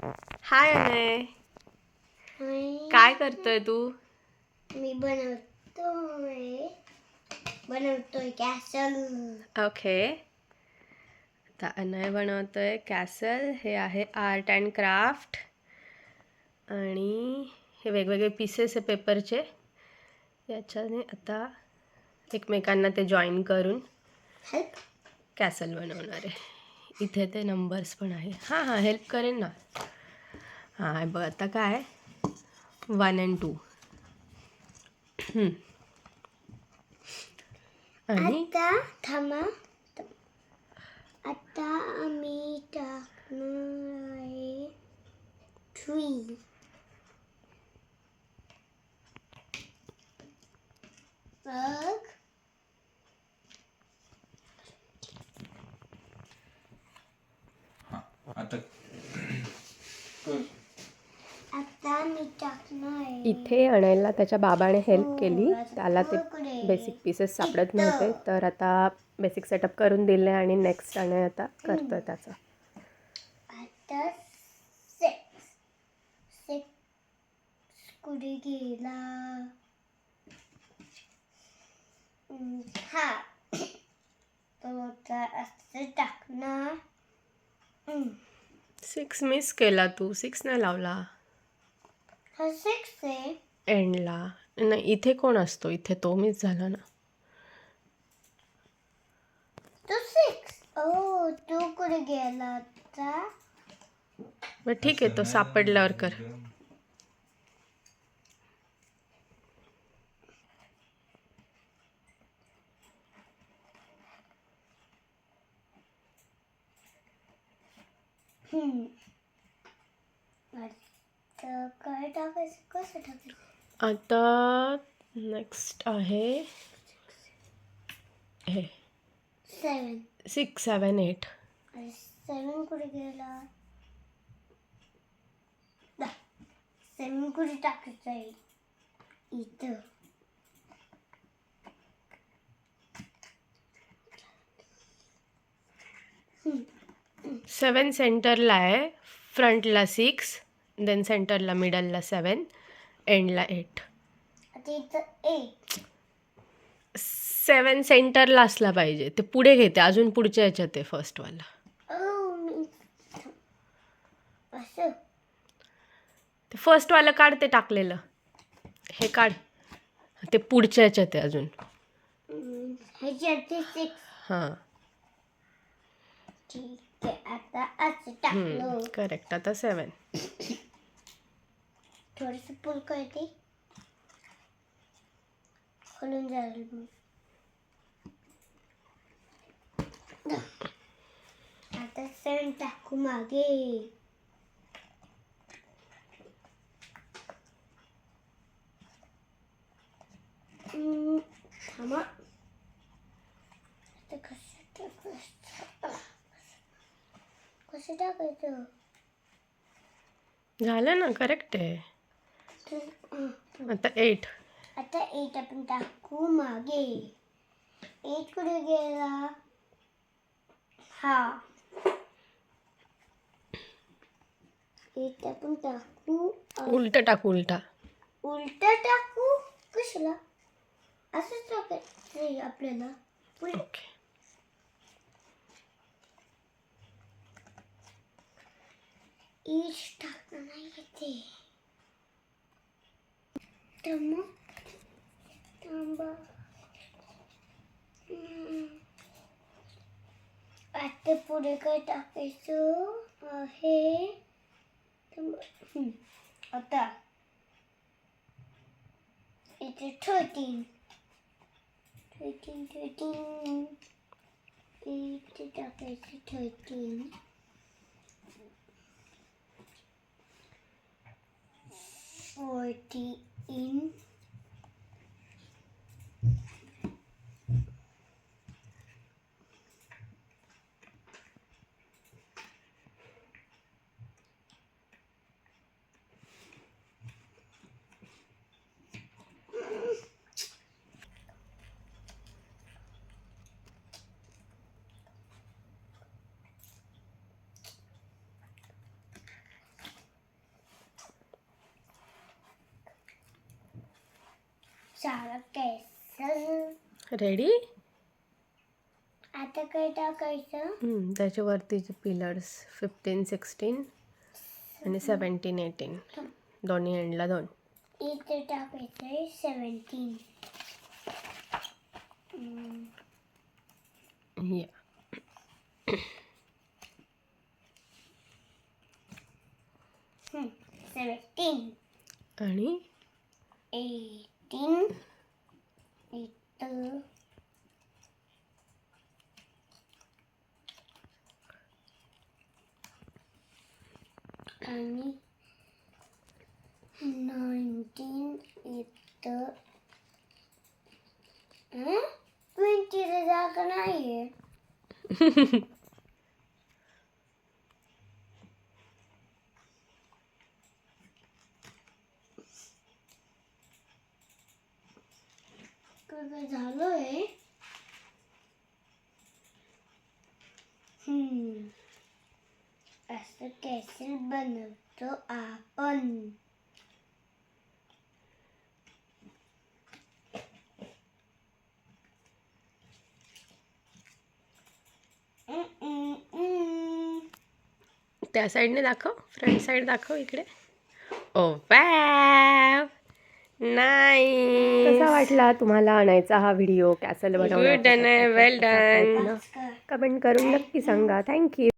हाय अनय, मी काय करतोय तू? बनवतोय कॅसल. ओके, आता अनय बनवतोय कॅसल. हे आहे आर्ट अँड क्राफ्ट आणि हे वेगवेगळे पीसेस आहे पेपरचे. याच्याने आता एकमेकांना ते जॉईन करून हेल्प. कॅसल बनवणार आहे. इथे ते नंबर्स पण आहे. हां हां, हेल्प करेन ना. हां बघ, आता काय 1 and 2 आणि आता थांबा. आता आम्ही टाकणार आहे 3. बघ. आता मी टाकणार आहे. इथे आणायला त्याच्या बाबाने हेल्प केली. त्याला ते बेसिक पीसेस सापडत नव्हते, तर आता बेसिक सेटअप करून दिले आणि नेक्स्ट अनय आता करतोय त्याचं. आता 6 कुठे गेला? हा, तो आता असं टाकणार. 6 मिस केला तू. 6 नाही लावला हा 6 आहे. एंडला. नाही, इथे कोण असतो? इथे तो मिस झाला ना. तो 6. ओ, तो कुठे गेला आता? मग ठीक आहे, तो सापडल्यावर कर. आता काय टाकायचं, कसं टाकायचं? आता नेक्स्ट आहे हे 7. 6, 7, 8. 7 कुठे गेला? 7 कुठे टाकायचं आहे? इथं. सेवन सेंटरला आहे, फ्रंटला 6, देन सेंटरला मिडलला 7, एंडला 8. आता इथं 8. 7 सेंटरला असला पाहिजे. ते पुढे घेते, अजून पुढच्या ह्याच्यात आहे फर्स्टवाला. मी असं. ते फर्स्टवालं काढ, ते टाकलेलं. हे काढ, ते पुढच्या ह्याच्यात आहे अजून. ह्याच्यात 6. हां, ठीक आहे, आता असं टाकलं. करेक्ट. आता 7. थोडंसं पुल करते, खोलून जाईल मग. आता 7 टाकू मागे. थांबा. आता कसं टाकायचं? झालं ना, करेक्ट आहे. आता 8. आता 8 आपण टाकू मागे. 8 कुठे गेला? हा, 8 आपण टाकू. उलट टाक, उलटा. उलटा टाकू? कशाला? असंच टाकायचं आपल्याला. ओके. ईच टाकणं नाही येते. थांबा. आता पुढे काय टाकायचं आहे? आता इथे 13. इथे टाकायचं 13. 14. सारा कॅसल. रेडी? आता काय टाकायचं? त्याच्यावरती जे पिलर्स 15, 16 आणि 17, 18 दोन्ही एंडला 2. इथे टाकायचंय 17. या 17 आणि 18 इथं आणि 19 इथं 20 जागा नाहीये. काय झालंय? असं कॅसल बनवतो आपण. त्या साईडने दाखव, फ्रंट साईड दाखव इकडे. ओ वाव, नाईस. कसा वाटला तुम्हाला आणायचा हा व्हिडिओ, कॅसल बनवण्याचा? वेल डन. कमेंट करून नक्की सांगा. थँक्यू.